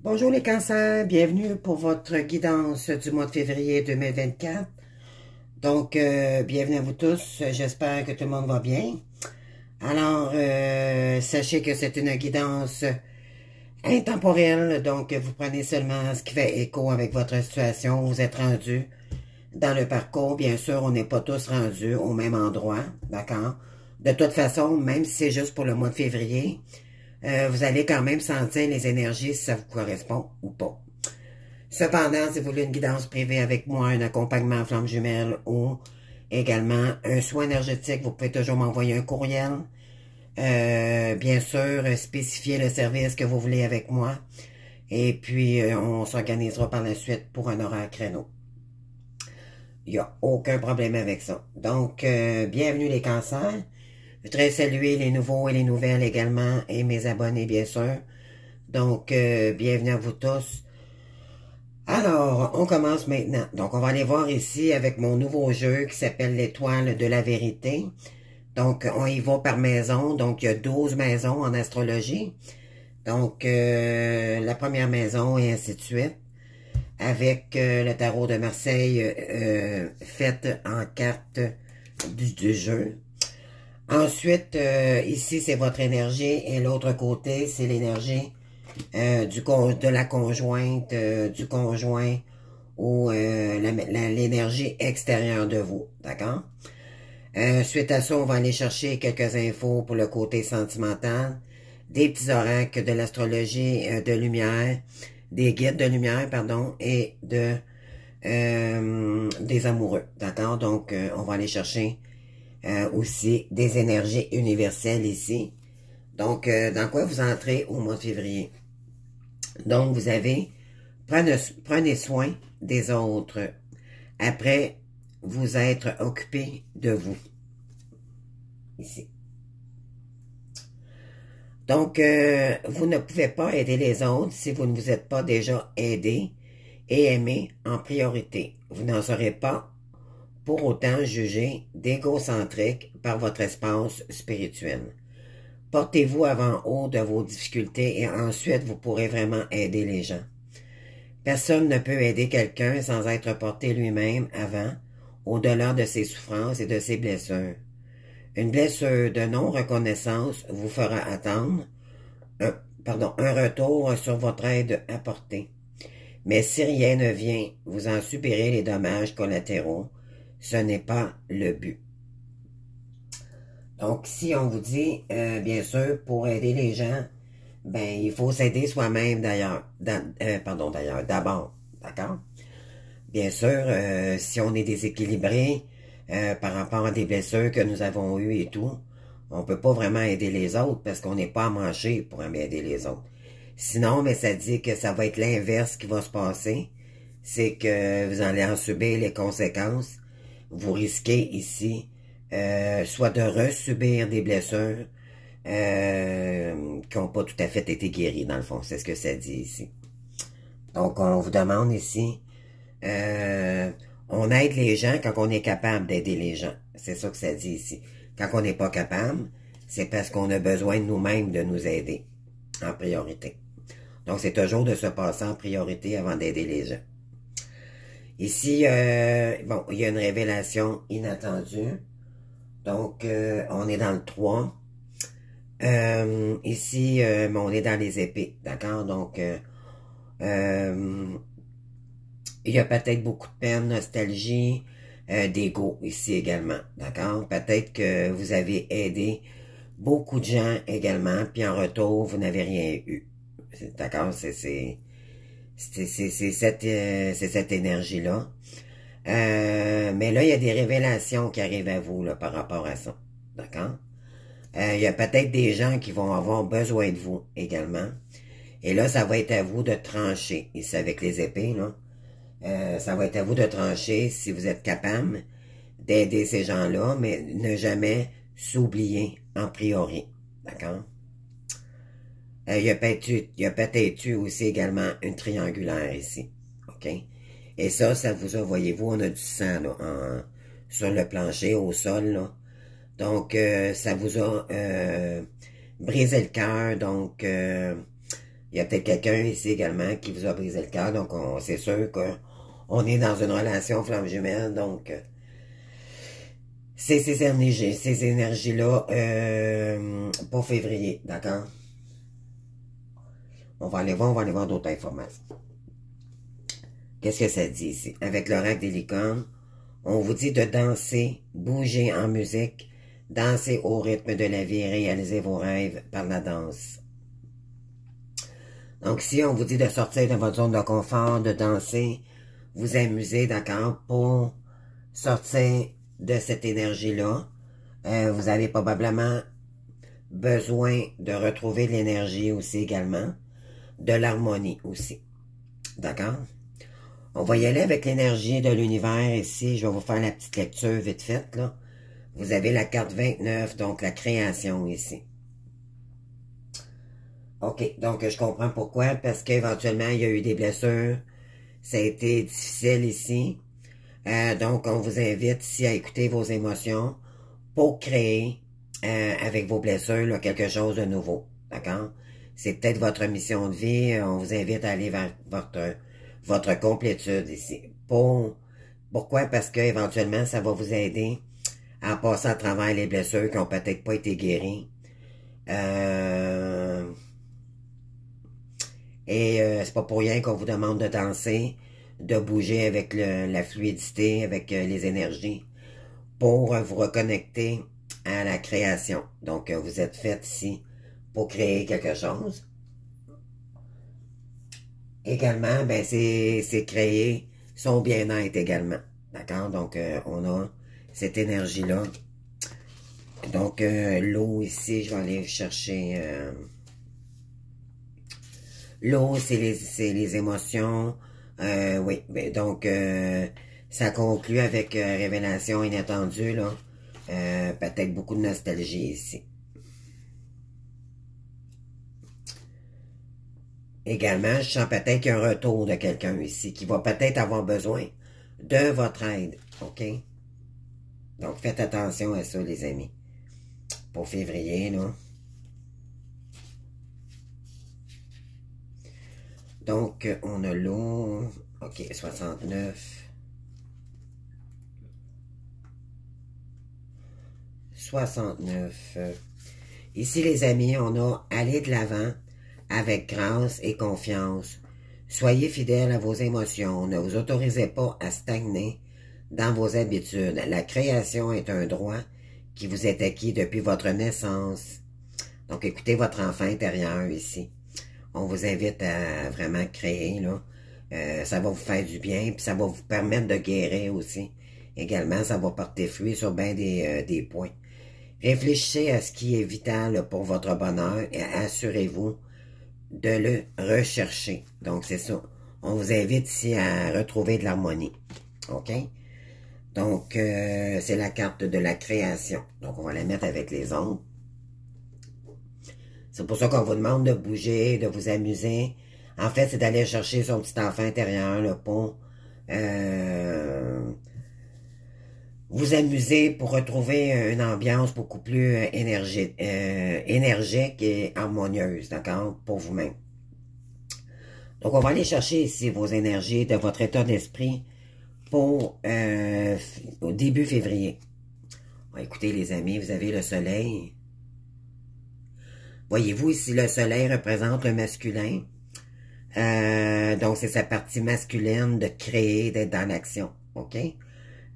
Bonjour les cancers, bienvenue pour votre guidance du mois de février 2024. Donc, bienvenue à vous tous, j'espère que tout le monde va bien. Alors, sachez que c'est une guidance intemporelle, donc vous prenez seulement ce qui fait écho avec votre situation. Vous êtes rendu dans le parcours, bien sûr, on n'est pas tous rendus au même endroit, d'accord? De toute façon, même si c'est juste pour le mois de février, vous allez quand même sentir les énergies si ça vous correspond ou pas. Cependant, si vous voulez une guidance privée avec moi, un accompagnement en flamme jumelle ou également un soin énergétique, vous pouvez toujours m'envoyer un courriel. Bien sûr, spécifier le service que vous voulez avec moi. Et puis, on s'organisera par la suite pour un horaire créneau. Il n'y a aucun problème avec ça. Donc, bienvenue les cancers. Je voudrais saluer les nouveaux et les nouvelles également et mes abonnés, bien sûr. Donc, bienvenue à vous tous. Alors, on commence maintenant. Donc, on va aller voir ici avec mon nouveau jeu qui s'appelle l'étoile de la vérité. Donc, on y va par maison. Donc, il y a 12 maisons en astrologie. Donc, la première maison et ainsi de suite. Avec le tarot de Marseille fait en carte du jeu. Ensuite, ici, c'est votre énergie et l'autre côté, c'est l'énergie de la conjointe, du conjoint ou l'énergie extérieure de vous, d'accord? Suite à ça, on va aller chercher quelques infos pour le côté sentimental, des petits oracles de l'astrologie de lumière, des guides de lumière, pardon, et des amoureux, d'accord? Donc, on va aller chercher aussi des énergies universelles ici. Donc, dans quoi vous entrez au mois de février? Donc, vous avez, prenez soin des autres. Après, vous être occupé de vous. Ici. Donc, vous ne pouvez pas aider les autres si vous ne vous êtes pas déjà aidé et aimé en priorité. Vous n'en serez pas pour autant jugé d'égocentrique par votre espace spirituel. Portez-vous avant haut de vos difficultés et ensuite vous pourrez vraiment aider les gens. Personne ne peut aider quelqu'un sans être porté lui-même avant, au-delà de ses souffrances et de ses blessures. Une blessure de non-reconnaissance vous fera attendre un retour sur votre aide apportée. Mais si rien ne vient, vous en subirez les dommages collatéraux. Ce n'est pas le but. Donc, si on vous dit, bien sûr, pour aider les gens, ben, il faut s'aider soi-même d'ailleurs, d'abord, d'accord? Bien sûr, si on est déséquilibré par rapport à des blessures que nous avons eues et tout, on peut pas vraiment aider les autres parce qu'on n'est pas amanché pour aider les autres. Sinon, mais ça dit que ça va être l'inverse qui va se passer. C'est que vous allez en subir les conséquences. Vous risquez ici soit de resubir des blessures qui n'ont pas tout à fait été guéries, dans le fond. C'est ce que ça dit ici. Donc, on vous demande ici, on aide les gens quand on est capable d'aider les gens. C'est ça que ça dit ici. Quand on n'est pas capable, c'est parce qu'on a besoin de nous-mêmes de nous aider en priorité. Donc, c'est toujours de se passer en priorité avant d'aider les gens. Ici, bon, il y a une révélation inattendue. Donc, on est dans le 3. Ici, on est dans les épées, d'accord? Donc, il y a peut-être beaucoup de peine, nostalgie, d'ego ici également, d'accord? Peut-être que vous avez aidé beaucoup de gens également, puis en retour, vous n'avez rien eu. D'accord? C'est cette énergie-là. Mais là, il y a des révélations qui arrivent à vous là, par rapport à ça. D'accord? Il y a peut-être des gens qui vont avoir besoin de vous également. Et là, ça va être à vous de trancher. Ici, avec les épées, là. Ça va être à vous de trancher si vous êtes capable d'aider ces gens-là, mais ne jamais s'oublier en priori. D'accord? Il y a peut-être eu aussi également une triangulaire ici. OK? Et ça vous a, voyez-vous, on a du sang là, sur le plancher, au sol, là. Donc, ça vous a brisé le cœur. Donc, Il y a peut-être quelqu'un ici également qui vous a brisé le cœur, donc c'est sûr qu'on est dans une relation flamme jumelle, donc c'est ces énergies-là pour février, d'accord? On va aller voir d'autres informations. Qu'est-ce que ça dit ici? Avec l'oracle des licornes, on vous dit de danser, bouger en musique, danser au rythme de la vie et réaliser vos rêves par la danse. Donc si on vous dit de sortir de votre zone de confort, de danser, vous amuser, d'accord, pour sortir de cette énergie-là, vous avez probablement besoin de retrouver de l'énergie aussi également, de l'harmonie aussi, d'accord? On va y aller avec l'énergie de l'univers ici. Je vais vous faire la petite lecture vite faite, là. Vous avez la carte 29, donc la création ici. OK, donc je comprends pourquoi, parce qu'éventuellement, il y a eu des blessures. Ça a été difficile ici. Donc, on vous invite ici à écouter vos émotions pour créer, avec vos blessures, là, quelque chose de nouveau. D'accord? C'est peut-être votre mission de vie. On vous invite à aller vers votre complétude ici. Pourquoi? Parce que éventuellement, ça va vous aider à passer à travers les blessures qui n'ont peut-être pas été guéries. C'est pas pour rien qu'on vous demande de danser, de bouger avec la fluidité, avec les énergies, pour vous reconnecter à la création. Donc, vous êtes fait ici pour créer quelque chose. Également, ben c'est créer son bien-être également. D'accord? Donc, on a cette énergie-là. Donc, l'eau ici, je vais aller chercher... l'eau, c'est les émotions. Oui, donc, ça conclut avec révélation inattendue, là. Peut-être beaucoup de nostalgie ici. Également, je sens peut-être qu'il y a un retour de quelqu'un ici qui va peut-être avoir besoin de votre aide, OK? Donc, faites attention à ça, les amis. Pour février, là. Donc, on a l'eau. OK, 69. 69. Ici, les amis, on a aller de l'avant avec grâce et confiance. Soyez fidèles à vos émotions. Ne vous autorisez pas à stagner dans vos habitudes. La création est un droit qui vous est acquis depuis votre naissance. Donc, écoutez votre enfant intérieur ici. On vous invite à vraiment créer, là. Ça va vous faire du bien, puis ça va vous permettre de guérir aussi. Également, ça va porter fruit sur bien des points. Réfléchissez à ce qui est vital pour votre bonheur et assurez-vous de le rechercher. Donc, c'est ça. On vous invite ici à retrouver de l'harmonie. OK? Donc, c'est la carte de la création. Donc, on va la mettre avec les autres. C'est pour ça qu'on vous demande de bouger, de vous amuser. En fait, c'est d'aller chercher son petit enfant intérieur là, pour vous amuser, pour retrouver une ambiance beaucoup plus énergique et harmonieuse, d'accord, pour vous-même. Donc, on va aller chercher ici vos énergies de votre état d'esprit pour au début février. Bon, écoutez, les amis, vous avez le soleil. Voyez-vous ici, le soleil représente le masculin. Donc, c'est sa partie masculine de créer, d'être dans l'action. OK?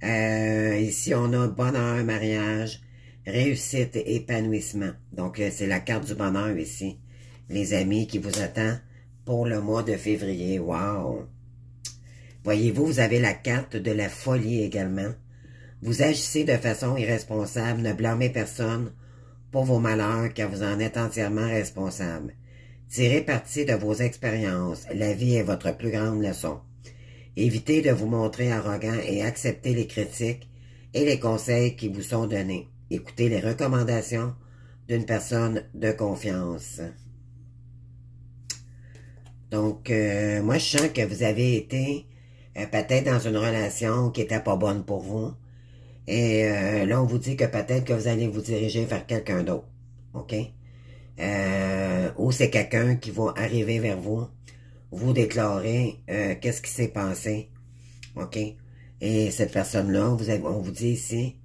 Ici, on a bonheur, mariage, réussite et épanouissement. Donc, c'est la carte du bonheur ici. Les amis qui vous attend pour le mois de février. Wow! Voyez-vous, vous avez la carte de la folie également. Vous agissez de façon irresponsable, ne blâmez personne pour vos malheurs car vous en êtes entièrement responsable. Tirez parti de vos expériences. La vie est votre plus grande leçon. Évitez de vous montrer arrogant et acceptez les critiques et les conseils qui vous sont donnés. Écoutez les recommandations d'une personne de confiance. Donc, moi, je sens que vous avez été peut-être dans une relation qui n'était pas bonne pour vous. Et là, on vous dit que peut-être que vous allez vous diriger vers quelqu'un d'autre. OK? Ou c'est quelqu'un qui va arriver vers vous, vous déclarer qu'est-ce qui s'est passé. OK? Et cette personne-là, on vous dit ici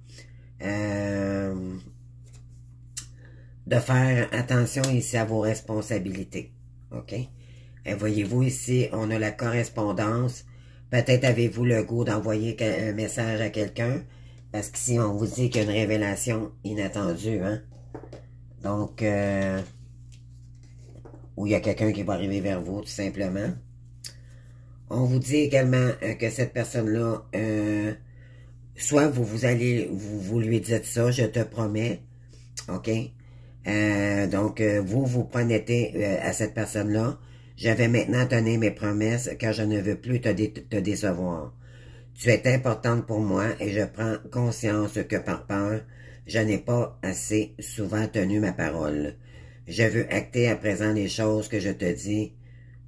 de faire attention ici à vos responsabilités. OK? Et voyez-vous ici, on a la correspondance. Peut-être avez-vous le goût d'envoyer un message à quelqu'un, parce qu'ici, on vous dit qu'il y a une révélation inattendue, hein? Donc, ou il y a quelqu'un qui va arriver vers vous, tout simplement. On vous dit également que cette personne-là, soit vous lui dites ça, je te promets, OK? Donc, vous promettez à cette personne-là, je vais maintenant tenir mes promesses car je ne veux plus te décevoir. Tu es importante pour moi et je prends conscience que par peur, je n'ai pas assez souvent tenu ma parole. Je veux acter à présent les choses que je te dis.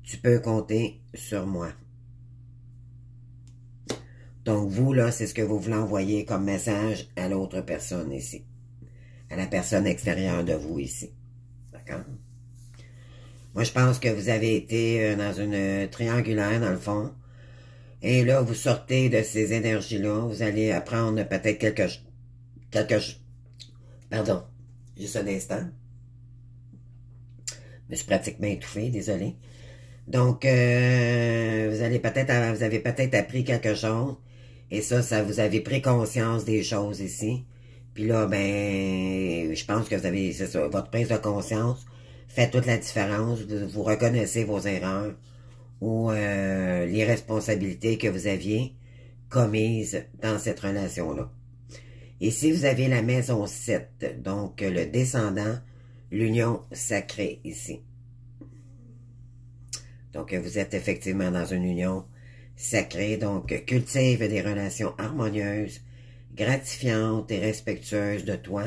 Tu peux compter sur moi. Donc, vous, là, c'est ce que vous voulez envoyer comme message à l'autre personne ici. À la personne extérieure de vous ici. D'accord? Moi, je pense que vous avez été dans une triangulaire, dans le fond. Et là, vous sortez de ces énergies-là. Vous allez apprendre peut-être pardon, juste un instant. Je suis pratiquement étouffé, désolé. Donc, vous avez peut-être appris quelque chose. Et ça vous avez pris conscience des choses ici. Puis là, ben, je pense que vous avez, c'est ça, votre prise de conscience fait toute la différence. Vous reconnaissez vos erreurs ou les responsabilités que vous aviez commises dans cette relation-là. Ici, vous avez la maison 7, donc le descendant, l'union sacrée ici. Donc, vous êtes effectivement dans une union sacrée, donc cultive des relations harmonieuses, gratifiantes et respectueuses de toi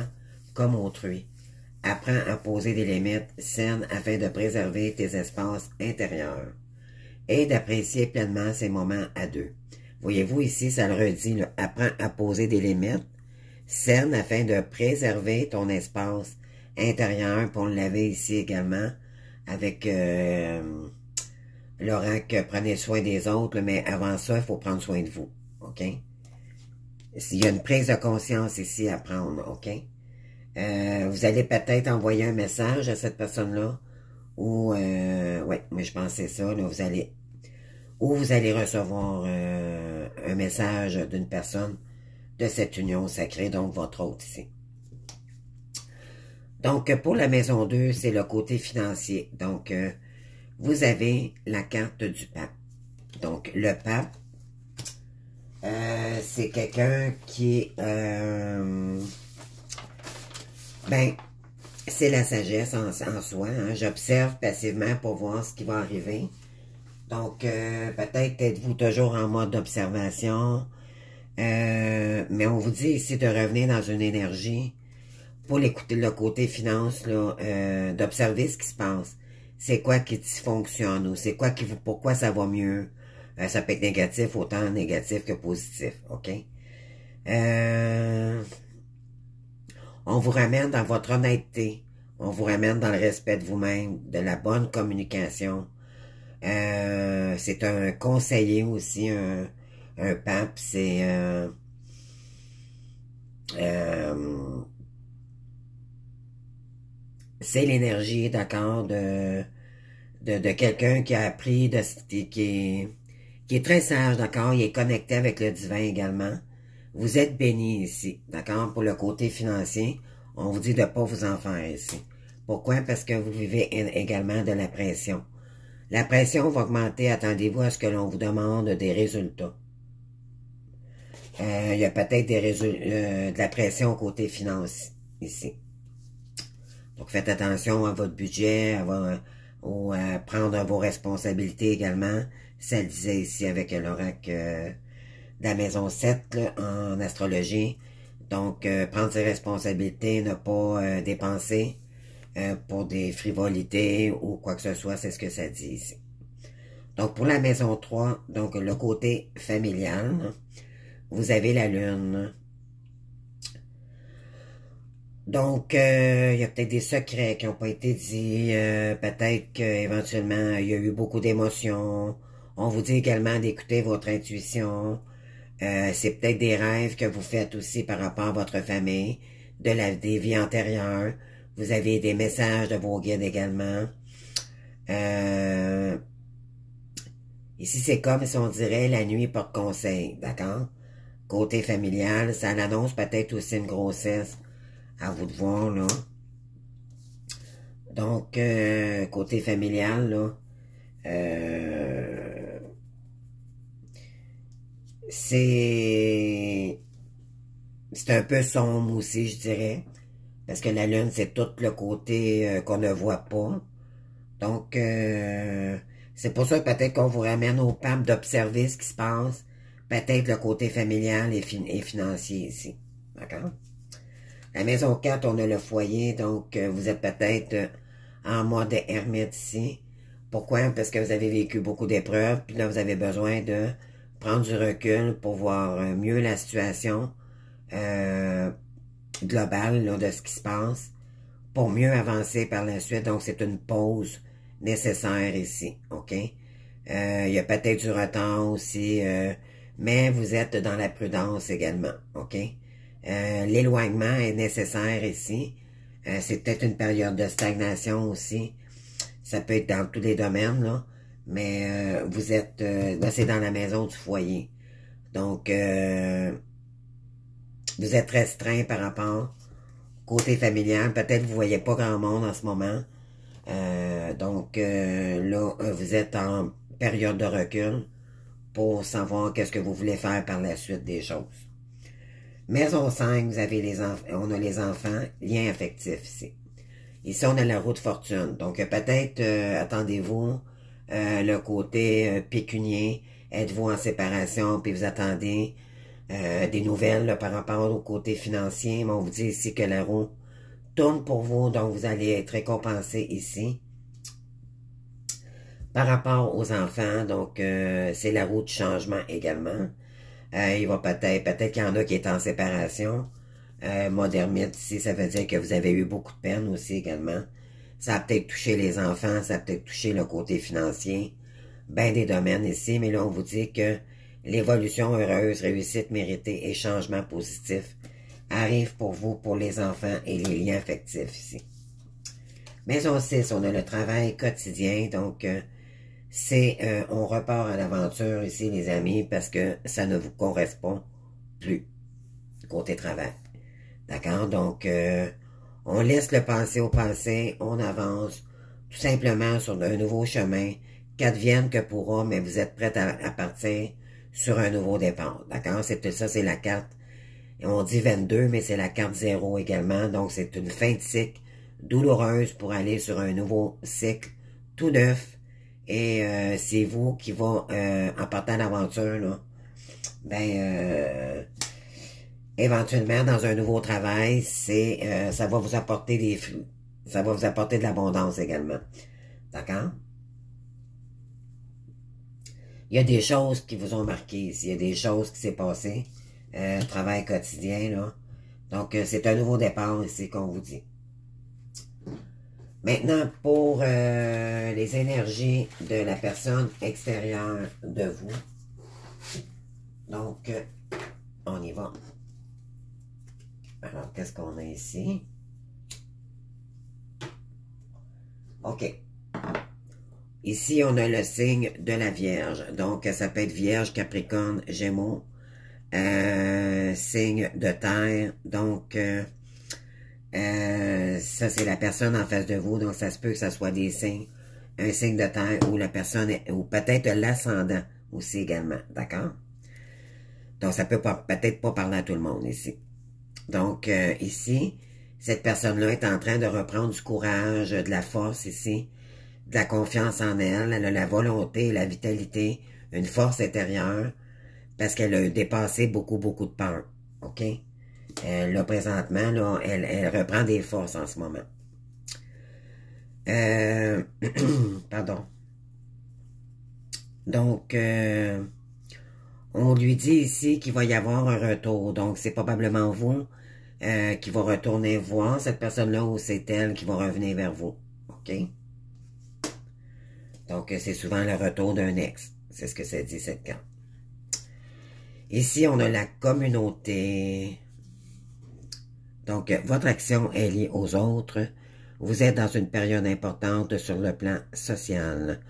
comme autrui. Apprends à poser des limites saines afin de préserver tes espaces intérieurs et d'apprécier pleinement ces moments à deux. Voyez-vous ici, ça le redit, là, apprends à poser des limites saines afin de préserver ton espace intérieur. Puis on l'avait ici également avec Laurent, que prenez soin des autres, mais avant ça, il faut prendre soin de vous. OK? Il y a une prise de conscience ici à prendre. OK? Vous allez peut-être envoyer un message à cette personne-là. Ou, ouais, mais je pense que c'est ça. Là, vous allez recevoir un message d'une personne de cette union sacrée, donc votre hôte ici. Donc, pour la maison 2, c'est le côté financier. Donc, vous avez la carte du pape. Donc, le pape, c'est quelqu'un qui est... ben, c'est la sagesse en soi. Hein. J'observe passivement pour voir ce qui va arriver. Donc, peut-être êtes-vous toujours en mode d'observation. Mais on vous dit ici de revenir dans une énergie pour l'écouter le côté finance, là, d'observer ce qui se passe. C'est quoi qui dysfonctionne ou c'est quoi pourquoi ça va mieux. Ça peut être négatif, autant négatif que positif, OK? On vous ramène dans votre honnêteté. On vous ramène dans le respect de vous-même, de la bonne communication. C'est un conseiller aussi, un pape, c'est l'énergie, d'accord, de quelqu'un qui a appris, qui est très sage, d'accord, il est connecté avec le divin également. Vous êtes béni ici, d'accord, pour le côté financier, on vous dit de ne pas vous en faire ici. Pourquoi? Parce que vous vivez également de la pression. La pression va augmenter, attendez-vous à ce que l'on vous demande des résultats. Il y a peut-être de la pression côté finance ici. Donc faites attention à votre budget, à prendre vos responsabilités également. Ça le disait ici avec l'oracle de la maison 7 là, en astrologie. Donc prendre ses responsabilités, ne pas dépenser pour des frivolités ou quoi que ce soit, c'est ce que ça dit ici. Donc pour la maison 3, donc le côté familial, vous avez la lune. Donc, il y a peut-être des secrets qui n'ont pas été dits. Peut-être qu'éventuellement, il y a eu beaucoup d'émotions. On vous dit également d'écouter votre intuition. C'est peut-être des rêves que vous faites aussi par rapport à votre famille, des vies antérieures. Vous avez des messages de vos guides également. Ici, c'est comme si on dirait la nuit porte conseil, d'accord? Côté familial, ça l'annonce peut-être aussi une grossesse. À vous de voir, là. Donc, côté familial, là, c'est un peu sombre aussi, je dirais. Parce que la lune, c'est tout le côté qu'on ne voit pas. Donc, c'est pour ça peut-être qu'on vous ramène au pape d'observer ce qui se passe. Peut-être le côté familial et financier ici. D'accord? La maison 4, on a le foyer, donc vous êtes peut-être en mode ermite ici. Pourquoi? Parce que vous avez vécu beaucoup d'épreuves, puis là, vous avez besoin de prendre du recul pour voir mieux la situation globale là, de ce qui se passe, pour mieux avancer par la suite. Donc, c'est une pause nécessaire ici, OK? Il y a peut-être du retard aussi, mais vous êtes dans la prudence également, OK? L'éloignement est nécessaire ici. C'est peut-être une période de stagnation aussi. Ça peut être dans tous les domaines, là. Mais vous êtes... là, c'est dans la maison du foyer. Donc, vous êtes restreint par rapport côté familial. Peut-être que vous voyez pas grand monde en ce moment. Donc, là, vous êtes en période de recul pour savoir qu'est-ce que vous voulez faire par la suite des choses. Maison 5, vous avez on a les enfants, lien affectif ici. Ici, on a la roue de fortune. Donc, peut-être, attendez-vous, le côté pécunier, êtes-vous en séparation, puis vous attendez des nouvelles là, par rapport au côté financier. Mais on vous dit ici que la roue tourne pour vous, donc vous allez être récompensé ici. Par rapport aux enfants, donc c'est la roue du changement également. Il va peut-être qu'il y en a qui est en séparation. Mode ermite ici, ça veut dire que vous avez eu beaucoup de peine aussi également. Ça a peut-être touché les enfants, ça a peut-être touché le côté financier. Ben des domaines ici, mais là on vous dit que l'évolution heureuse, réussite méritée et changement positif arrive pour vous, pour les enfants et les liens affectifs ici. Maison 6, on a le travail quotidien, donc on repart à l'aventure ici, les amis, parce que ça ne vous correspond plus, côté travail. D'accord? Donc, on laisse le passé au passé, on avance tout simplement sur un nouveau chemin, qu'advienne que pourra, mais vous êtes prêts à partir sur un nouveau départ. D'accord? Ça, c'est la carte. Et on dit 22, mais c'est la carte 0 également. Donc, c'est une fin de cycle douloureuse pour aller sur un nouveau cycle tout neuf. Et c'est vous qui va, en partant à l'aventure, là, ben, éventuellement, dans un nouveau travail, ça va vous apporter des flux. Ça va vous apporter de l'abondance également. D'accord? Il y a des choses qui vous ont marqué ici. Il y a des choses qui s'est passées. Travail quotidien, là. Donc, c'est un nouveau départ ici qu'on vous dit. Maintenant, pour les énergies de la personne extérieure de vous. Donc, on y va. Alors, qu'est-ce qu'on a ici? OK. Ici, on a le signe de la Vierge. Donc, ça peut être Vierge, Capricorne, Gémeaux. Signe de terre. Donc, ça, c'est la personne en face de vous. Donc, ça se peut que ça soit des signes. Un signe de terre ou la personne, ou peut-être l'ascendant aussi également. D'accord? Donc, ça peut peut-être pas parler à tout le monde ici. Donc, ici, cette personne-là est en train de reprendre du courage, de la force ici, de la confiance en elle. Elle a la volonté, la vitalité, une force intérieure, parce qu'elle a dépassé beaucoup, beaucoup de peur. OK? Là, présentement, là, elle reprend des forces en ce moment. Pardon. Donc, on lui dit ici qu'il va y avoir un retour. Donc, c'est probablement vous qui va retourner voir cette personne-là ou c'est elle qui va revenir vers vous. OK? Donc, c'est souvent le retour d'un ex. C'est ce que ça dit, cette carte. Ici, on a la communauté. Donc, votre action est liée aux autres. Vous êtes dans une période importante sur le plan social.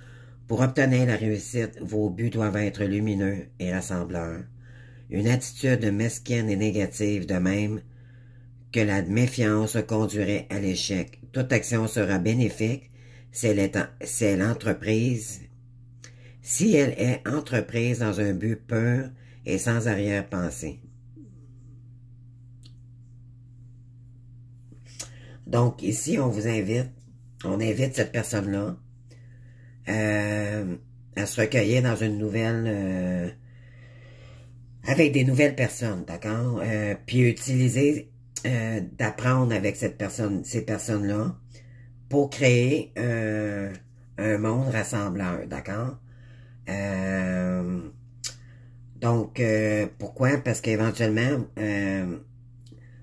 Pour obtenir la réussite, vos buts doivent être lumineux et rassembleurs. Une attitude mesquine et négative de même que la méfiance conduirait à l'échec. Toute action sera bénéfique si elle est entreprise dans un but pur et sans arrière-pensée. Donc, ici, on invite cette personne-là à se recueillir dans une nouvelle, avec des nouvelles personnes, d'accord? Puis utiliser, d'apprendre avec ces personnes-là, pour créer un monde rassembleur, d'accord? Donc, pourquoi? Parce qu'éventuellement,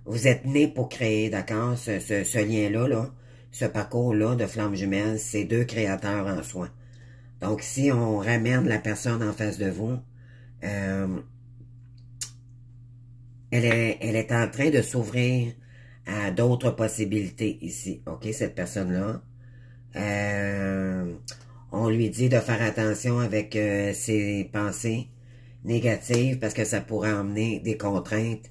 vous êtes né pour créer, d'accord? Ce lien-là, ce parcours-là de flamme jumelle, c'est deux créateurs en soi. Donc, si on ramène la personne en face de vous, elle est en train de s'ouvrir à d'autres possibilités ici, ok, cette personne-là. On lui dit de faire attention avec ses pensées négatives parce que ça pourrait emmener des contraintes,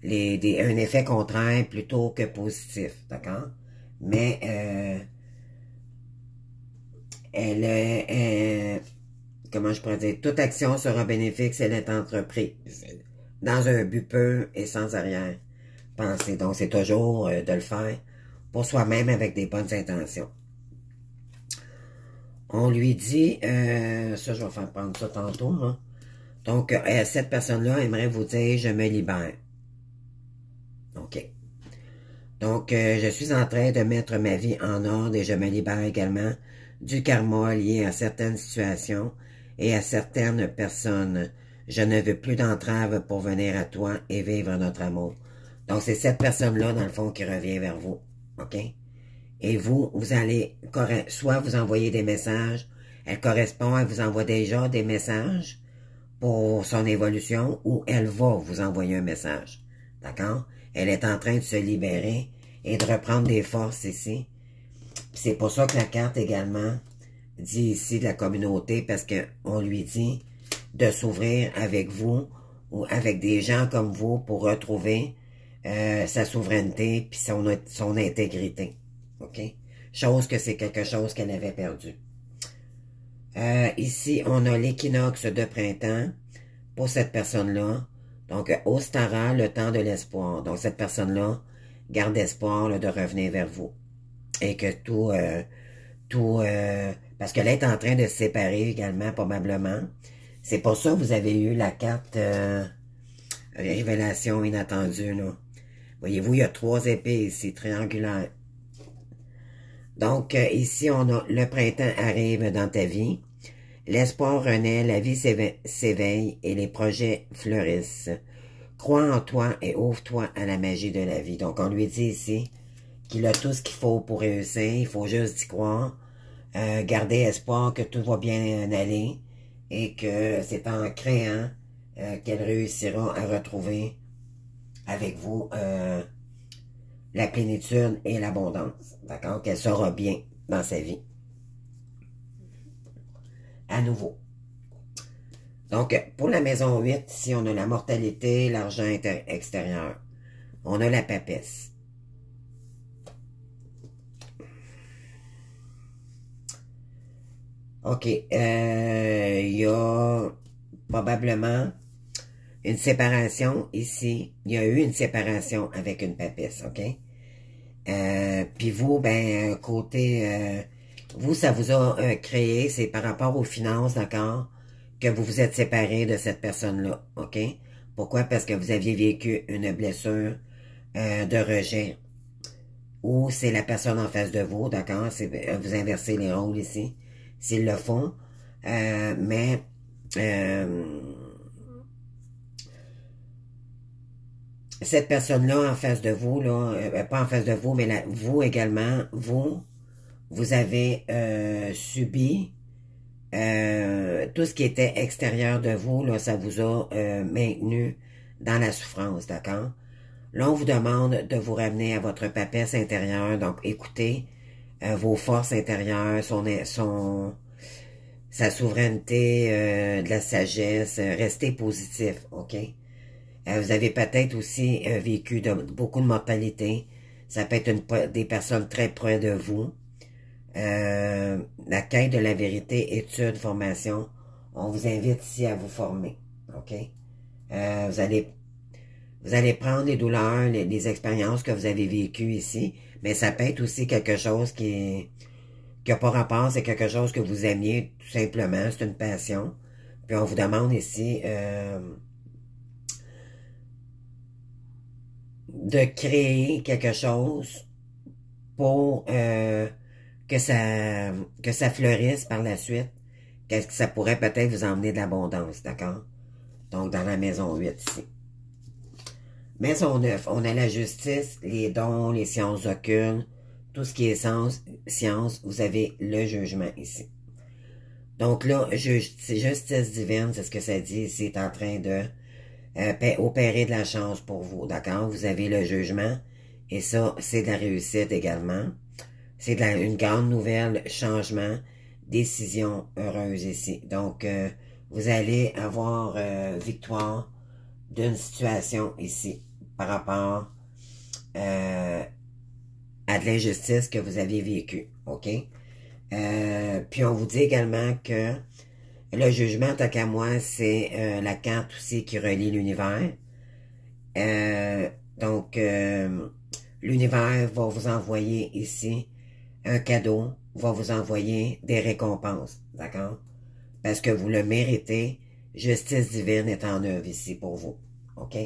un effet contraire plutôt que positif, d'accord? Mais comment je pourrais dire, toute action sera bénéfique si elle est entreprise dans un but pur et sans arrière-pensée. Donc, c'est toujours de le faire pour soi-même avec des bonnes intentions. On lui dit, ça je vais faire prendre ça tantôt, hein. Donc, cette personne-là aimerait vous dire, je me libère. OK. Donc, je suis en train de mettre ma vie en ordre et je me libère également du karma lié à certaines situations et à certaines personnes. Je ne veux plus d'entrave pour venir à toi et vivre notre amour. Donc, c'est cette personne-là, dans le fond, qui revient vers vous. OK? Et vous allez soit vous envoyer des messages, elle correspond, elle vous envoie déjà des messages pour son évolution, ou elle va vous envoyer un message. D'accord? Elle est en train de se libérer et de reprendre des forces ici. C'est pour ça que la carte également dit ici de la communauté, parce qu'on lui dit de s'ouvrir avec vous ou avec des gens comme vous pour retrouver sa souveraineté puis son intégrité. OK? Chose que c'est quelque chose qu'elle avait perdu. Ici, on a l'équinoxe de printemps pour cette personne-là. Donc, Ostara, le temps de l'espoir. Donc, cette personne-là garde espoir là, de revenir vers vous. Et que parce qu'elle est en train de se séparer également, probablement. C'est pour ça que vous avez eu la carte révélation inattendue, là. Voyez-vous, il y a 3 épées ici, triangulaires. Donc, ici, on a le printemps arrive dans ta vie. L'espoir renaît, la vie s'éveille et les projets fleurissent. Crois en toi et ouvre-toi à la magie de la vie. Donc, on lui dit ici qu'il a tout ce qu'il faut pour réussir. Il faut juste y croire. Garder espoir que tout va bien aller et que c'est en créant qu'elle réussira à retrouver avec vous la plénitude et l'abondance. D'accord? Qu'elle sera bien dans sa vie. À nouveau. Donc, pour la maison 8, ici, on a la mortalité, l'argent extérieur. On a la papesse. OK. Il y a probablement une séparation ici. Il y a eu une séparation avec une papesse, OK? Puis vous, ben, côté... vous, ça vous a créé, c'est par rapport aux finances, d'accord, que vous vous êtes séparé de cette personne-là, OK? Pourquoi? Parce que vous aviez vécu une blessure de rejet. Ou c'est la personne en face de vous, d'accord? Vous inversez les rôles ici, s'ils le font. Mais... cette personne-là en face de vous, là, pas en face de vous, mais vous également, vous avez subi tout ce qui était extérieur de vous, là, ça vous a maintenu dans la souffrance, d'accord? Là, on vous demande de vous ramener à votre papesse intérieure, donc écoutez vos forces intérieures, sa souveraineté, de la sagesse, restez positif, ok? Vous avez peut-être aussi vécu beaucoup de mortalité. Ça peut être des personnes très près de vous. La quête de la vérité, études, formation. On vous invite ici à vous former. OK? Vous allez prendre les douleurs, les expériences que vous avez vécues ici. Mais ça peut être aussi quelque chose qui n'a pas rapport. C'est quelque chose que vous aimiez tout simplement. C'est une passion. Puis on vous demande ici de créer quelque chose pour que ça fleurisse par la suite. Qu'est-ce que ça pourrait peut-être vous emmener de l'abondance, d'accord? Donc, dans la maison 8 ici. Maison 9, on a la justice, les dons, les sciences occultes, tout ce qui est science, vous avez le jugement ici. Donc là, justice divine, c'est ce que ça dit, c'est en train de opérer de la chance pour vous, d'accord? Vous avez le jugement, et ça, c'est de la réussite également. C'est une grande nouvelle, changement, décision heureuse ici. Donc, vous allez avoir victoire d'une situation ici par rapport à de l'injustice que vous avez vécue, ok? Puis on vous dit également que le jugement, tant qu'à moi, c'est la carte aussi qui relie l'univers. Donc, l'univers va vous envoyer ici un cadeau, va vous envoyer des récompenses, d'accord? Parce que vous le méritez, justice divine est en œuvre ici pour vous, ok?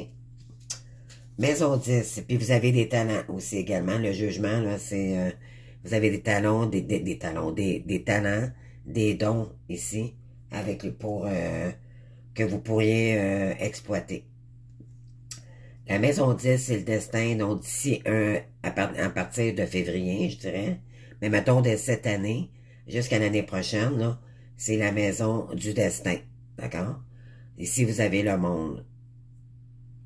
Maison 10, puis vous avez des talents aussi également, le jugement, là, c'est, vous avez des talents, des talents, des dons ici, pour que vous pourriez exploiter. La maison 10, c'est le destin, donc d'ici à partir de février, je dirais, mais mettons de cette année jusqu'à l'année prochaine, là, c'est la maison du destin, d'accord? Ici, vous avez le monde.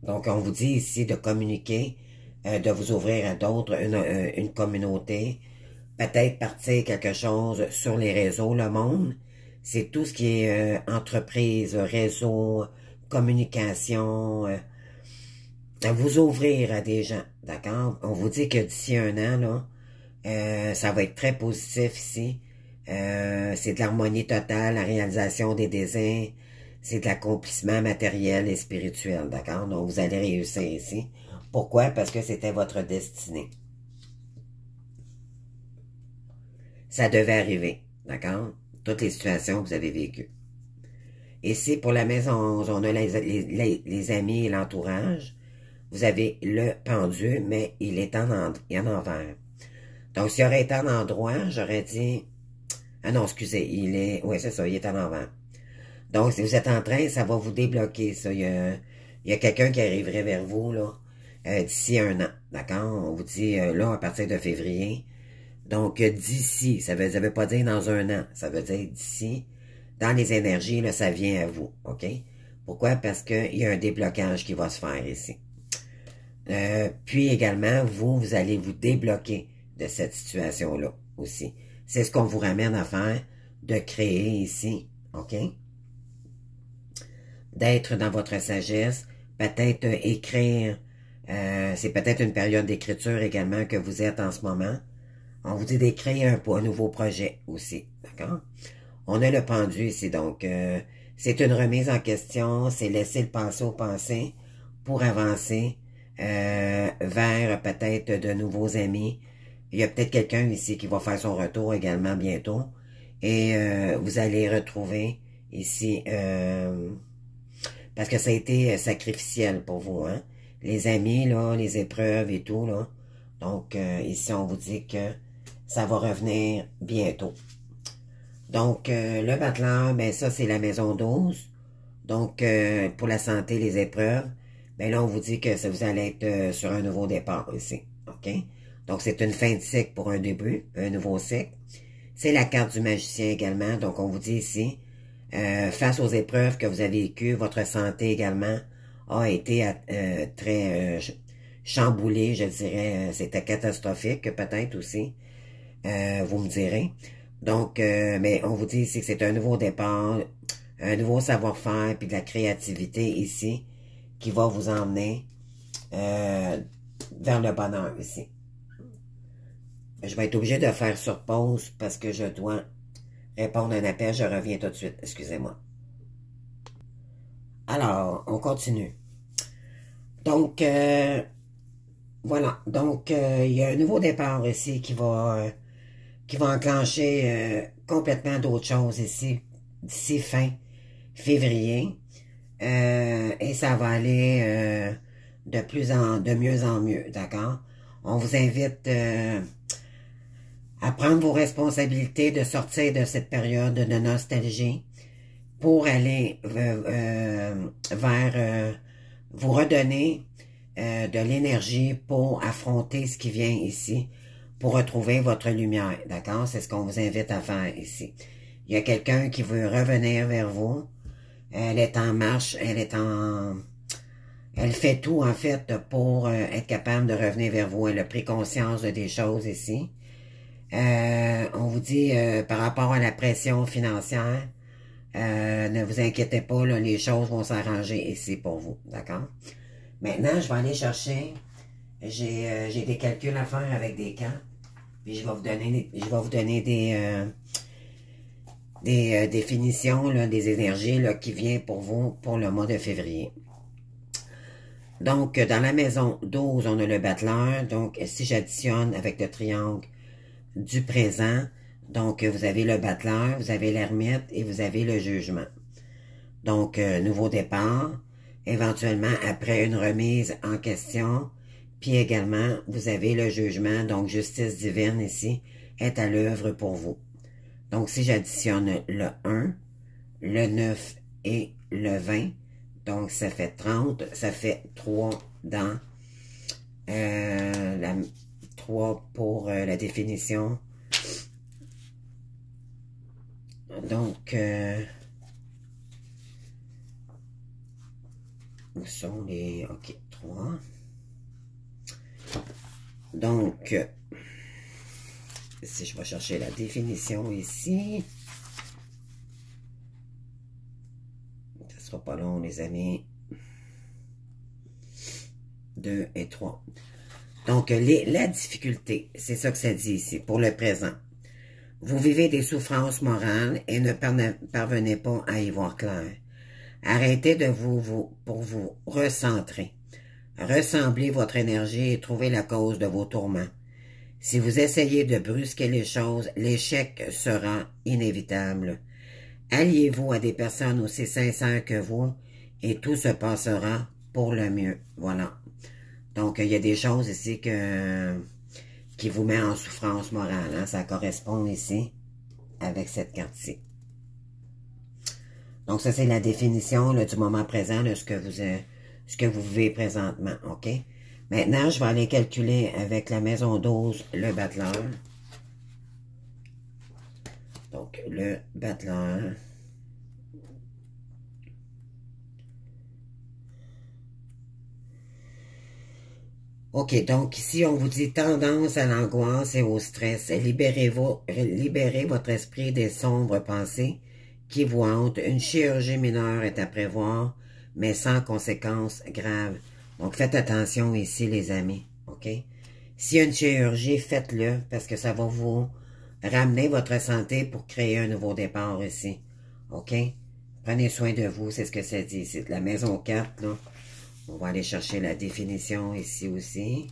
Donc, on vous dit ici de communiquer, de vous ouvrir à d'autres, une communauté, peut-être partir quelque chose sur les réseaux, le monde. C'est tout ce qui est entreprise, réseau, communication, à vous ouvrir à des gens, d'accord? On vous dit que d'ici un an, là, ça va être très positif ici. C'est de l'harmonie totale, la réalisation des désirs, c'est de l'accomplissement matériel et spirituel, d'accord? Donc, vous allez réussir ici. Pourquoi? Parce que c'était votre destinée. Ça devait arriver, d'accord? Toutes les situations que vous avez vécues. Ici, pour la maison 11, on a les amis et l'entourage. Vous avez le pendu, mais il est en envers. Donc, s'il aurait été en endroit, j'aurais dit... Ah non, excusez, oui, c'est ça, il est en envers. Donc, si vous êtes en train, ça va vous débloquer, ça. Il y a quelqu'un qui arriverait vers vous, là, d'ici un an, d'accord? On vous dit, là, à partir de février. Donc, d'ici, ça veut pas dire dans un an, ça veut dire d'ici. Dans les énergies, là, ça vient à vous, OK? Pourquoi? Parce qu'il y a un déblocage qui va se faire ici. Puis également, vous allez vous débloquer de cette situation-là aussi. C'est ce qu'on vous ramène à faire, de créer ici, OK? D'être dans votre sagesse, peut-être écrire, c'est peut-être une période d'écriture également que vous êtes en ce moment. On vous dit d'écrire un nouveau projet aussi, d'accord? On a le pendu ici, donc c'est une remise en question, c'est laisser le passé au passé pour avancer vers peut-être de nouveaux amis. Il y a peut-être quelqu'un ici qui va faire son retour également bientôt. Et vous allez retrouver ici, parce que ça a été sacrificiel pour vous, hein. Les amis, là, les épreuves et tout, là. Donc, ici, on vous dit que ça va revenir bientôt. Donc, le battleur, ben ça, c'est la maison 12. Donc, pour la santé, les épreuves. ben là, on vous dit que ça vous allez être sur un nouveau départ ici. OK? Donc, c'est une fin de cycle pour un début, un nouveau cycle. C'est la carte du magicien également. Donc, on vous dit ici, face aux épreuves que vous avez vécues, votre santé également a été très chamboulée, je dirais. C'était catastrophique, peut-être aussi. Vous me direz. Donc, mais on vous dit ici que c'est un nouveau départ, un nouveau savoir-faire, puis de la créativité ici, qui va vous emmener vers le bonheur ici. Je vais être obligé de faire sur pause parce que je dois répondre à un appel. Je reviens tout de suite. Excusez-moi. Alors, on continue. Donc, voilà. Donc, il y a un nouveau départ ici qui va enclencher complètement d'autres choses ici, d'ici fin février. Et ça va aller de mieux en mieux, d'accord? On vous invite à prendre vos responsabilités, de sortir de cette période de nostalgie pour aller vers vous redonner de l'énergie pour affronter ce qui vient ici, pour retrouver votre lumière, d'accord? C'est ce qu'on vous invite à faire ici. Il y a quelqu'un qui veut revenir vers vous. Elle est en marche, elle fait tout, en fait, pour être capable de revenir vers vous. Elle a pris conscience de des choses ici. On vous dit, par rapport à la pression financière, ne vous inquiétez pas, là, les choses vont s'arranger ici pour vous, d'accord? Maintenant, je vais aller chercher, j'ai des calculs à faire avec des camps, puis je vais vous donner des définitions, là, des énergies là, qui viennent pour vous pour le mois de février. Donc, dans la maison 12, on a le battleur. Donc, si j'additionne avec le triangle du présent, donc vous avez le battleur, vous avez l'ermite et vous avez le jugement. Donc, nouveau départ, éventuellement après une remise en question, puis également, vous avez le jugement, donc justice divine ici, est à l'œuvre pour vous. Donc, si j'additionne le 1, le 9 et le 20, donc ça fait 30, ça fait 3 dans 3 pour la définition. Donc, où sont les... OK, 3. Donc, si je vais chercher la définition ici, ça sera pas long, les amis. 2 et 3. Donc, la difficulté, c'est ça que ça dit ici, pour le présent. Vous vivez des souffrances morales et ne parvenez pas à y voir clair. Arrêtez de pour vous recentrer. Ressemblez votre énergie et trouvez la cause de vos tourments. Si vous essayez de brusquer les choses, l'échec sera inévitable. Alliez-vous à des personnes aussi sincères que vous et tout se passera pour le mieux. Voilà. Donc, il y a des choses ici qui vous met en souffrance morale. Hein? Ça correspond ici avec cette carte-ci. Donc, ça, c'est la définition là, du moment présent de ce que vous vivez présentement. OK? Maintenant, je vais aller calculer avec la maison 12 le battleur. Donc, le battleur. OK, donc ici, on vous dit tendance à l'angoisse et au stress. Libérez votre esprit des sombres pensées qui vous hantent. Une chirurgie mineure est à prévoir, mais sans conséquences graves. Donc, faites attention ici, les amis, OK? S'il y a une chirurgie, faites-le, parce que ça va vous ramener votre santé pour créer un nouveau départ ici, OK? Prenez soin de vous, c'est ce que ça dit ici. La maison 4, là, on va aller chercher la définition ici aussi.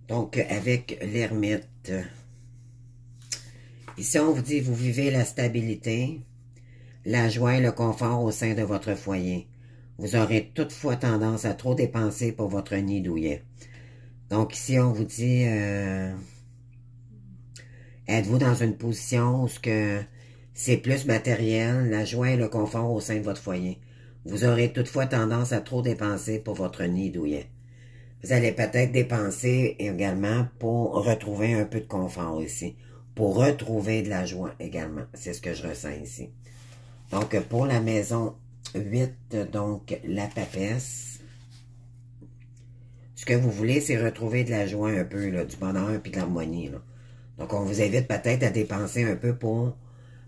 Donc, avec l'ermite, ici, on vous dit, vous vivez la stabilité, la joie et le confort au sein de votre foyer. Vous aurez toutefois tendance à trop dépenser pour votre nid douillet. Donc, ici, on vous dit, êtes-vous dans une position où c'est plus matériel, la joie et le confort au sein de votre foyer. Vous aurez toutefois tendance à trop dépenser pour votre nid douillet. Vous allez peut-être dépenser également pour retrouver un peu de confort ici, pour retrouver de la joie également. C'est ce que je ressens ici. Donc, pour la maison 8, donc la papesse, ce que vous voulez, c'est retrouver de la joie un peu, là, du bonheur puis de l'harmonie. Donc, on vous invite peut-être à dépenser un peu pour...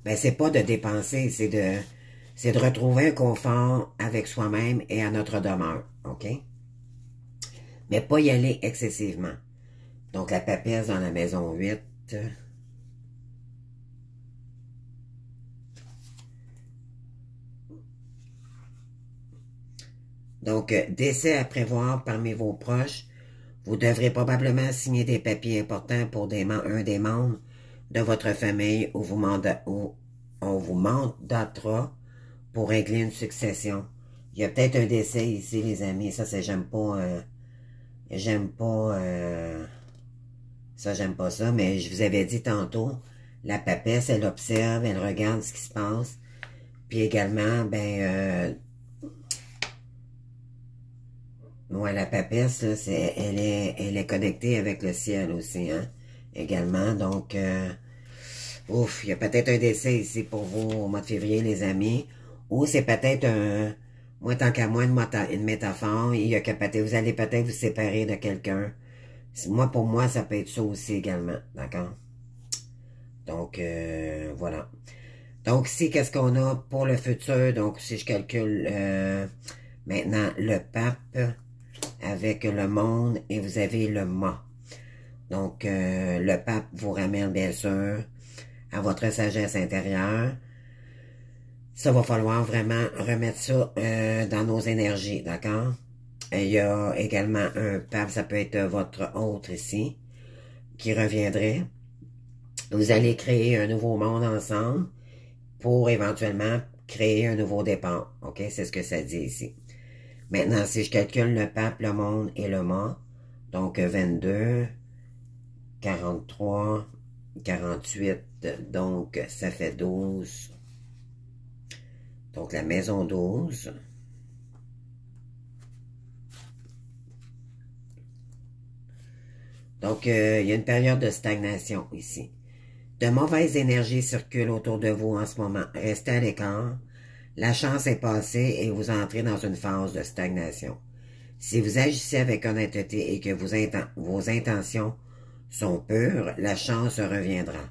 Ben, c'est pas de dépenser, c'est de retrouver un confort avec soi-même et à notre demeure, OK? Mais pas y aller excessivement. Donc, la papesse dans la maison 8. Donc, décès à prévoir parmi vos proches. Vous devrez probablement signer des papiers importants pour un des membres de votre famille où on vous mandatera pour régler une succession. Il y a peut-être un décès ici, les amis. Ça, c'est j'aime pas ça, mais je vous avais dit tantôt, la papesse, elle observe, elle regarde ce qui se passe. Puis également, ouais, la papesse, là, elle est connectée avec le ciel aussi, hein, également. Donc, ouf, il y a peut-être un décès ici pour vous au mois de février, les amis. Ou c'est peut-être moi, tant qu'à moi, une métaphore. Il y a que peut-être, vous allez peut-être vous séparer de quelqu'un. Moi, pour moi, ça peut être ça aussi également, d'accord? Donc, voilà. Donc, ici, qu'est-ce qu'on a pour le futur? Donc, si je calcule maintenant le pape avec le monde et vous avez le mât. Donc, le pape vous ramène, bien sûr, à votre sagesse intérieure. Ça va falloir vraiment remettre ça dans nos énergies, d'accord? Il y a également un pape, ça peut être votre autre ici, qui reviendrait. Vous allez créer un nouveau monde ensemble pour éventuellement créer un nouveau départ. OK? C'est ce que ça dit ici. Maintenant, si je calcule le pape, le monde et le mât, donc 22, 43, 48, donc ça fait 12. Donc la maison 12. Donc, il y a une période de stagnation ici. De mauvaises énergies circulent autour de vous en ce moment. Restez à l'écart. La chance est passée et vous entrez dans une phase de stagnation. Si vous agissez avec honnêteté et que vos intentions sont pures, la chance reviendra.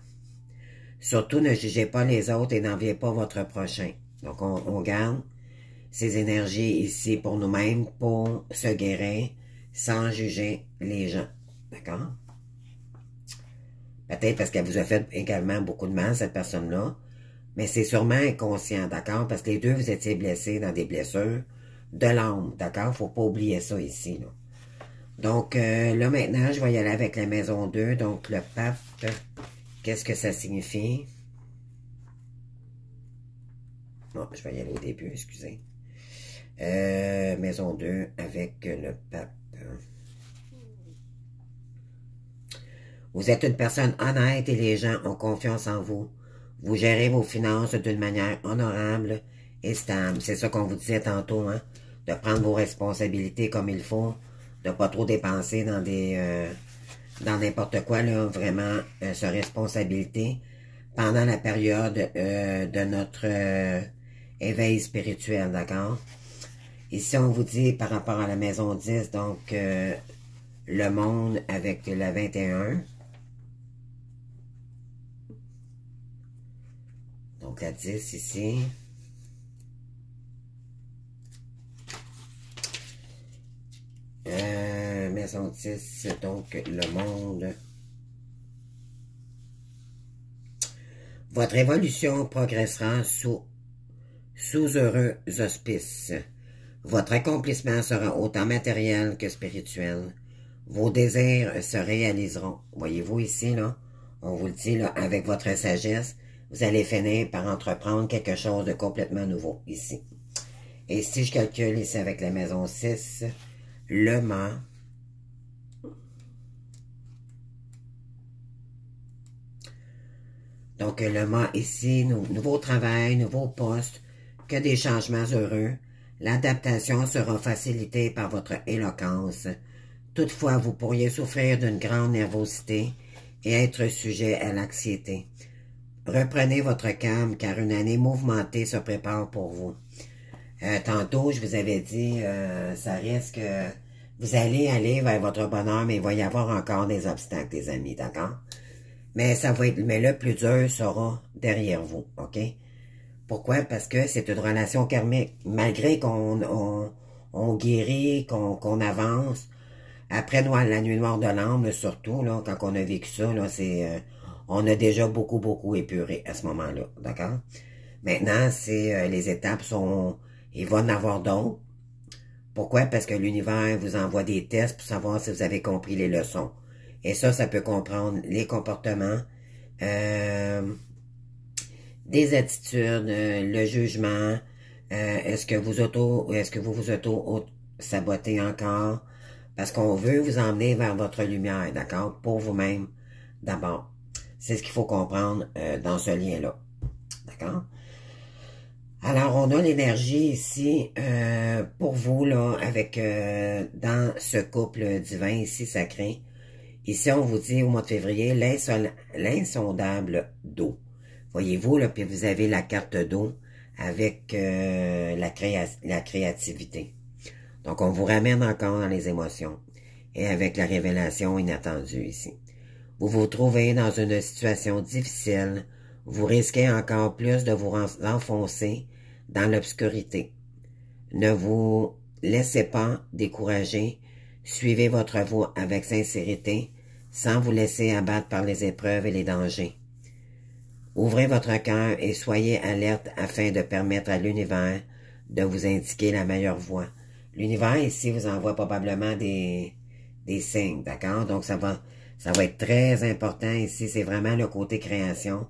Surtout, ne jugez pas les autres et n'enviez pas votre prochain. Donc, on garde ces énergies ici pour nous-mêmes, pour se guérir, sans juger les gens. D'accord? Peut-être parce qu'elle vous a fait également beaucoup de mal, cette personne-là. Mais c'est sûrement inconscient, d'accord? Parce que les deux, vous étiez blessés dans des blessures de l'âme, d'accord? Faut pas oublier ça ici, là. Donc, là, maintenant, je vais y aller avec la maison 2. Donc, le pape, qu'est-ce que ça signifie? Bon, je vais y aller au début, excusez. Maison 2 avec le pape. Vous êtes une personne honnête et les gens ont confiance en vous. Vous gérez vos finances d'une manière honorable et stable. C'est ça qu'on vous disait tantôt, hein? De prendre vos responsabilités comme il faut, de pas trop dépenser dans dans n'importe quoi, là, vraiment, se responsabilité pendant la période de notre éveil spirituel, d'accord? Ici, on vous dit par rapport à la maison 10, donc le monde avec la 21. Donc la 10 ici. Maison 10, donc le monde. Votre évolution progressera sous heureux auspices. Votre accomplissement sera autant matériel que spirituel. Vos désirs se réaliseront. Voyez-vous ici, là, on vous le dit, là, avec votre sagesse, vous allez finir par entreprendre quelque chose de complètement nouveau ici. Et si je calcule ici avec la maison 6, le mât, Donc, le mât ici, nouveau travail, nouveau poste, que des changements heureux. L'adaptation sera facilitée par votre éloquence. Toutefois, vous pourriez souffrir d'une grande nervosité et être sujet à l'anxiété. Reprenez votre calme car une année mouvementée se prépare pour vous. Tantôt, je vous avais dit, ça risque, vous allez aller vers votre bonheur, mais il va y avoir encore des obstacles, les amis, d'accord? Mais ça va être, mais le plus dur sera derrière vous, ok? Pourquoi? Parce que c'est une relation karmique. Malgré qu'on on guérit, qu'on avance, après la nuit noire de l'âme, surtout, là, quand on a vécu ça, là, on a déjà beaucoup épuré à ce moment-là, d'accord? Maintenant, les étapes sont, il va en avoir d'autres. Pourquoi? Parce que l'univers vous envoie des tests pour savoir si vous avez compris les leçons. Et ça peut comprendre les comportements, des attitudes, le jugement, est-ce que vous vous auto-sabotez encore? Parce qu'on veut vous emmener vers votre lumière, d'accord? Pour vous-même, d'abord. C'est ce qu'il faut comprendre dans ce lien-là. D'accord? Alors, on a l'énergie ici pour vous, là, avec dans ce couple divin ici sacré. Ici, on vous dit au mois de février, l'insondable d'eau. Voyez-vous, là, puis vous avez la carte d'eau avec la créativité. Donc, on vous ramène encore dans les émotions et avec la révélation inattendue ici. Vous vous trouvez dans une situation difficile. Vous risquez encore plus de vous enfoncer dans l'obscurité. Ne vous laissez pas décourager. Suivez votre voie avec sincérité, sans vous laisser abattre par les épreuves et les dangers. Ouvrez votre cœur et soyez alerte afin de permettre à l'univers de vous indiquer la meilleure voie. L'univers ici vous envoie probablement des signes, d'accord? Donc ça va être très important ici. C'est vraiment le côté création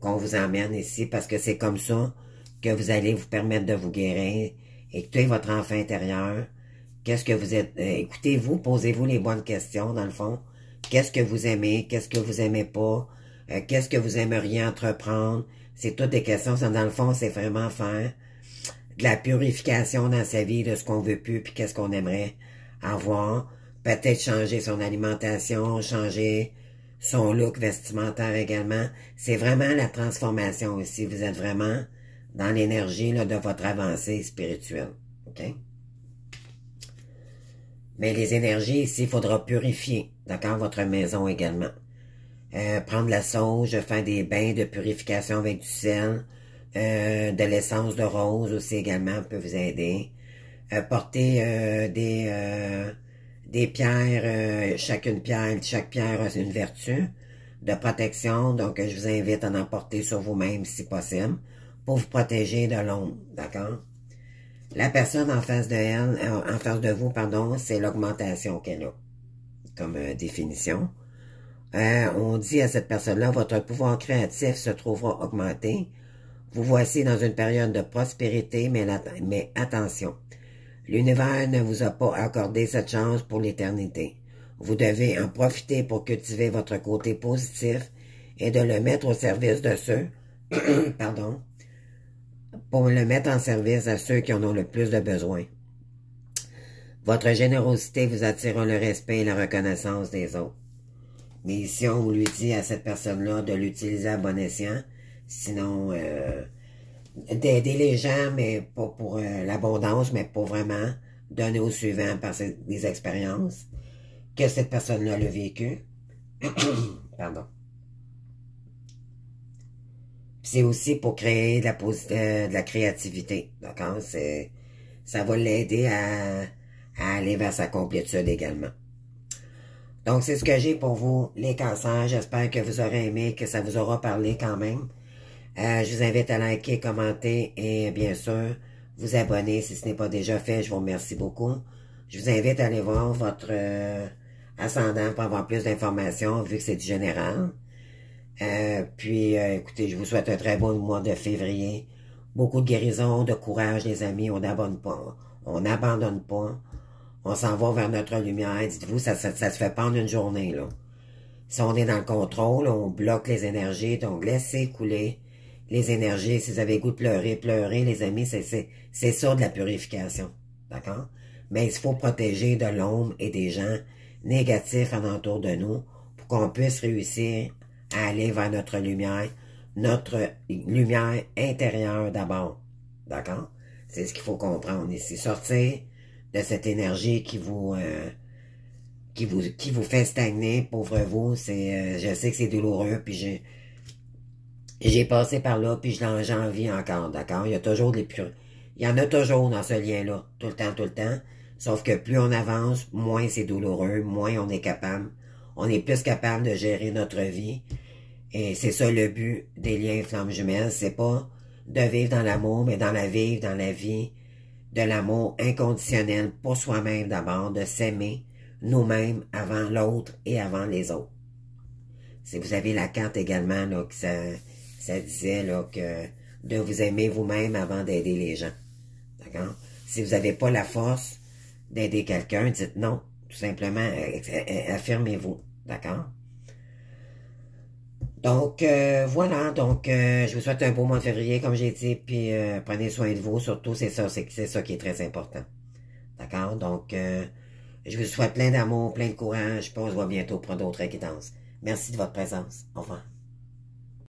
qu'on vous emmène ici parce que c'est comme ça que vous allez vous permettre de vous guérir. Écoutez votre enfant intérieur. Qu'est-ce que vous êtes? Écoutez-vous, posez-vous les bonnes questions dans le fond. Qu'est-ce que vous aimez? Qu'est-ce que vous aimez pas? Qu'est-ce que vous aimeriez entreprendre? C'est toutes des questions. Ça, dans le fond, c'est vraiment faire de la purification dans sa vie de ce qu'on veut plus puis qu'est-ce qu'on aimerait avoir. Peut-être changer son alimentation, changer son look vestimentaire également. C'est vraiment la transformation ici. Vous êtes vraiment dans l'énergie de votre avancée spirituelle. OK? Mais les énergies ici, il faudra purifier, d'accord, votre maison également. Prendre la sauge, faire des bains de purification avec du sel, de l'essence de rose aussi également peut vous aider. Porter des pierres, chaque pierre a une vertu de protection, donc je vous invite à en porter sur vous-même si possible, pour vous protéger de l'ombre, d'accord? La personne en face de vous, pardon, c'est l'augmentation qu'elle a, comme définition. On dit à cette personne-là, votre pouvoir créatif se trouvera augmenté. Vous voici dans une période de prospérité, mais attention, l'univers ne vous a pas accordé cette chance pour l'éternité. Vous devez en profiter pour cultiver votre côté positif et de le mettre au service de ceux, pardon, pour le mettre en service à ceux qui en ont le plus de besoin. Votre générosité vous attirera le respect et la reconnaissance des autres. Mais ici, on lui dit à cette personne-là de l'utiliser à bon escient, sinon d'aider les gens, mais pas pour l'abondance, mais pour vraiment donner au suivant par des expériences que cette personne-là a vécu. Pardon. C'est aussi pour créer de la créativité. D'accord? Ça va l'aider à aller vers sa complétude également. Donc, c'est ce que j'ai pour vous, les cancers. J'espère que vous aurez aimé, que ça vous aura parlé quand même. Je vous invite à liker, commenter et bien sûr, vous abonner si ce n'est pas déjà fait. Je vous remercie beaucoup. Je vous invite à aller voir votre ascendant pour avoir plus d'informations vu que c'est du général. Écoutez, je vous souhaite un très bon mois de février. Beaucoup de guérison, de courage, les amis. On n'abandonne pas. On n'abandonne pas. On s'en va vers notre lumière. Dites-vous, ça se fait pas en une journée, là. Si on est dans le contrôle, on bloque les énergies, donc laissez couler les énergies. Si vous avez le goût de pleurer, pleurez, les amis, c'est ça de la purification, d'accord? Mais il faut protéger de l'ombre et des gens négatifs alentour de nous pour qu'on puisse réussir à aller vers notre lumière intérieure d'abord, d'accord? C'est ce qu'il faut comprendre ici. Sortir de cette énergie qui vous fait stagner, pauvre vous. Je sais que c'est douloureux, puis j'ai passé par là, puis j'en vis encore, d'accord? Il y en a toujours dans ce lien-là, tout le temps. Sauf que plus on avance, moins c'est douloureux, moins on est capable. On est plus capable de gérer notre vie. Et c'est ça le but des liens flammes jumelles. C'est pas de vivre dans l'amour, mais vivre dans la vie de l'amour inconditionnel pour soi-même d'abord, de s'aimer nous-mêmes avant l'autre et avant les autres. Si vous avez la carte également, là, que ça disait là, que de vous aimer vous-même avant d'aider les gens. D'accord? Si vous n'avez pas la force d'aider quelqu'un, dites non. Tout simplement, affirmez-vous. D'accord? Donc, voilà. Donc, je vous souhaite un beau mois de février, comme j'ai dit, puis prenez soin de vous. Surtout, c'est ça qui est très important. D'accord? Donc, je vous souhaite plein d'amour, plein de courage, puis on se voit bientôt pour d'autres guidances. Merci de votre présence. Au revoir.